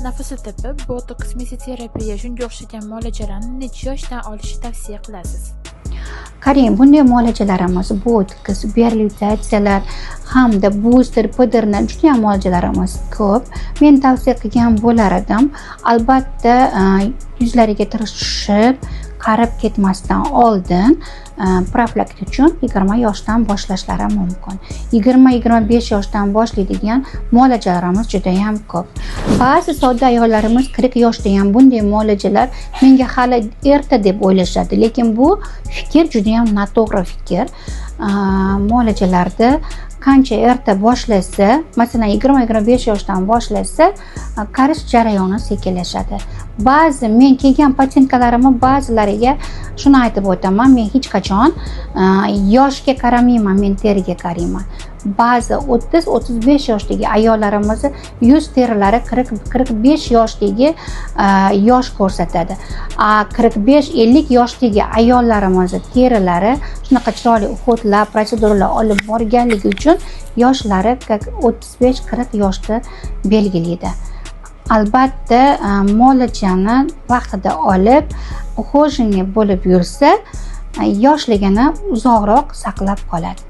Nafisa tepi, botoks, mesoterapiya shunga o'xshagan muolajalarni necha yoshdan olishni tavsiya qilasiz? Qarang, bunday muolajalarimiz botoks, reabilitatsiyalar hamda booster, puderni juda ham muolajalarimiz ko'p. Men tavsiya qilgan bo'lar edim. Albatta, yuzlariga tirish tushib, qarib ketmasdan oldin profilaktika uchun 20 yoshdan boshlashlari mumkin. 20-25 yoshdan boshlaydigan muolajalarimiz juda ham ko'p. Ba'zi sodda ayollarimiz 40 yoshda ham bunday muolajalar menga hali erta deb o'ylashadi, lekin bu fikr juda ham noto'g'ri fikr. Muolajalarda qancha erta boshlasa, masalan 20-25 yoshdan boshlasa, qarish jarayoni sekinlashadi. Ba'zi men kelgan patsientkalarimni ba'zilariga shuni aytib o'taman, men hech qachon yoshga qaramayman, men teriga qarayman. Ba'zi 30-35 yoshdagi ayollarimiz yuz terilari 40-45 yoshdagi yosh ko'rsatadi. 45-50 yoshdagi ayollarimiz terilari shunaqa chiroyli uxlab, protseduralar olib borganligi uchun yoshlari 35-40 yoshda belgilaydi. Albatta, muolajani vaqtida olib, uhojeniya bo'lib yursa, yoshligini uzoqroq saqlab qoladi.